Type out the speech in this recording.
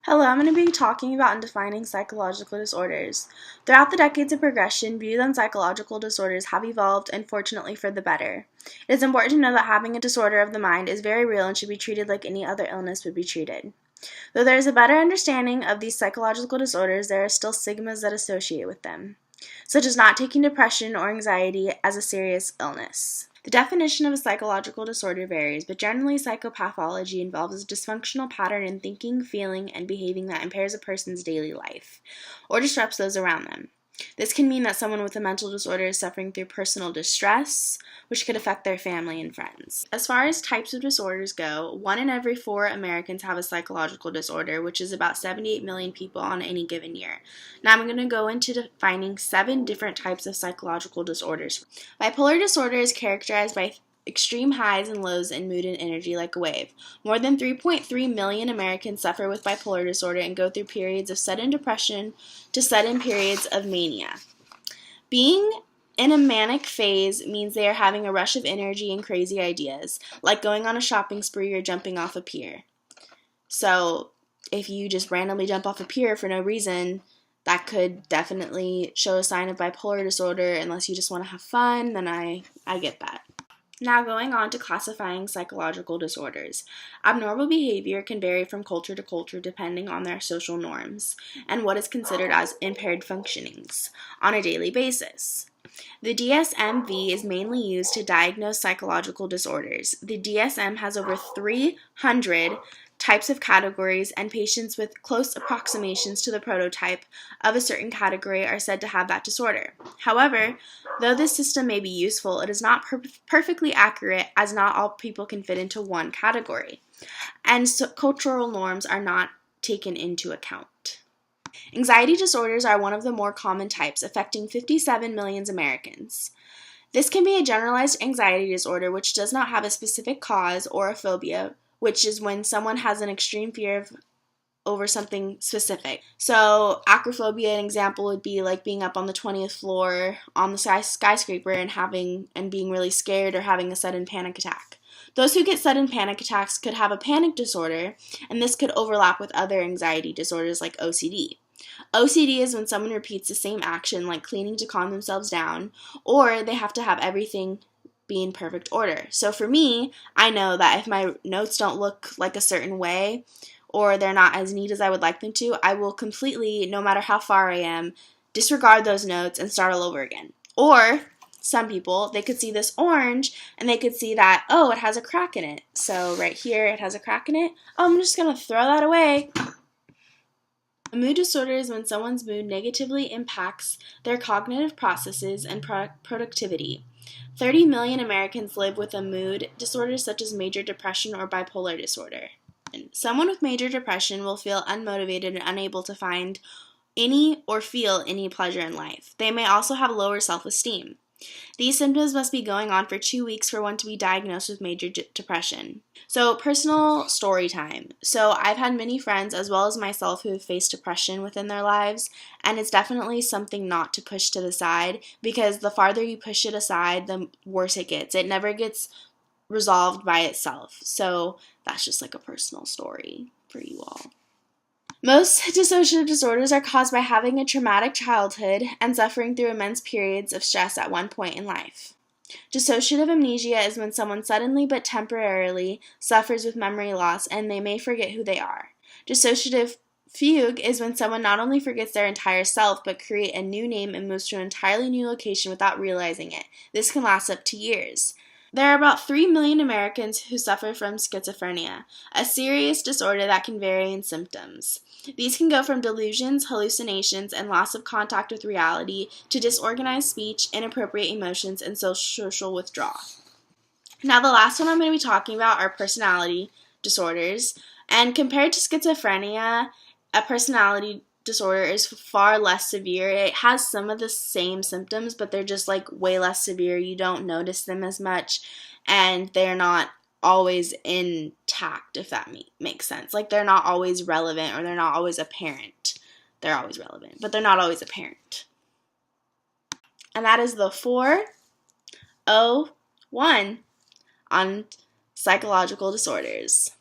Hello, I'm going to be talking about and defining psychological disorders. Throughout the decades of progression, views on psychological disorders have evolved, unfortunately, for the better. It is important to know that having a disorder of the mind is very real and should be treated like any other illness would be treated. Though there is a better understanding of these psychological disorders, there are still stigmas that associate with them, such as not taking depression or anxiety as a serious illness. The definition of a psychological disorder varies, but generally psychopathology involves a dysfunctional pattern in thinking, feeling, and behaving that impairs a person's daily life or disrupts those around them. This can mean that someone with a mental disorder is suffering through personal distress, which could affect their family and friends. As far as types of disorders go, 1 in every 4 Americans have a psychological disorder, which is about 78 million people on any given year. Now I'm going to go into defining 7 different types of psychological disorders. Bipolar disorder is characterized by extreme highs and lows in mood and energy like a wave. More than 3.3 million Americans suffer with bipolar disorder and go through periods of sudden depression to sudden periods of mania. Being in a manic phase means they are having a rush of energy and crazy ideas, like going on a shopping spree or jumping off a pier. So, if you just randomly jump off a pier for no reason, that could definitely show a sign of bipolar disorder. Unless you just want to have fun, then I get that. Now going on to classifying psychological disorders. Abnormal behavior can vary from culture to culture depending on their social norms and what is considered as impaired functionings on a daily basis. The DSM-V is mainly used to diagnose psychological disorders. The DSM has over 300 types of categories, and patients with close approximations to the prototype of a certain category are said to have that disorder. However, though this system may be useful, it is not perfectly accurate, as not all people can fit into one category, and so cultural norms are not taken into account. Anxiety disorders are one of the more common types, affecting 57 million Americans. This can be a generalized anxiety disorder which does not have a specific cause or a phobia, which is when someone has an extreme fear over something specific. So acrophobia, an example would be like being up on the 20th floor on the skyscraper and being really scared or having a sudden panic attack. Those who get sudden panic attacks could have a panic disorder, and this could overlap with other anxiety disorders like OCD. OCD is when someone repeats the same action, like cleaning to calm themselves down, or they have to have everything be in perfect order. So for me, I know that if my notes don't look like a certain way or they're not as neat as I would like them to, I will completely, no matter how far I am, disregard those notes and start all over again. Or some people, they could see this orange and they could see that, oh, it has a crack in it. So right here, it has a crack in it. Oh, I'm just going to throw that away. A mood disorder is when someone's mood negatively impacts their cognitive processes and productivity. 30 million Americans live with a mood disorder such as major depression or bipolar disorder. Someone with major depression will feel unmotivated and unable to find any or feel any pleasure in life. They may also have lower self-esteem. These symptoms must be going on for 2 weeks for one to be diagnosed with major depression. So, personal story time. So, I've had many friends as well as myself who have faced depression within their lives, and it's definitely something not to push to the side, because the farther you push it aside, the worse it gets. It never gets resolved by itself. So, that's just like a personal story for you all. Most dissociative disorders are caused by having a traumatic childhood and suffering through immense periods of stress at one point in life. Dissociative amnesia is when someone suddenly but temporarily suffers with memory loss and they may forget who they are. Dissociative fugue is when someone not only forgets their entire self but create a new name and moves to an entirely new location without realizing it. This can last up to years. There are about 3 million Americans who suffer from schizophrenia, a serious disorder that can vary in symptoms. These can go from delusions, hallucinations, and loss of contact with reality to disorganized speech, inappropriate emotions, and social withdrawal. Now, the last one I'm going to be talking about are personality disorders. And compared to schizophrenia, a personality disorder is far less severe. It has some of the same symptoms, but they're just like way less severe. You don't notice them as much, and they're not always intact, if that makes sense. Like, they're not always relevant, or they're not always apparent. They're always relevant, but they're not always apparent. And that is the 401 on psychological disorders.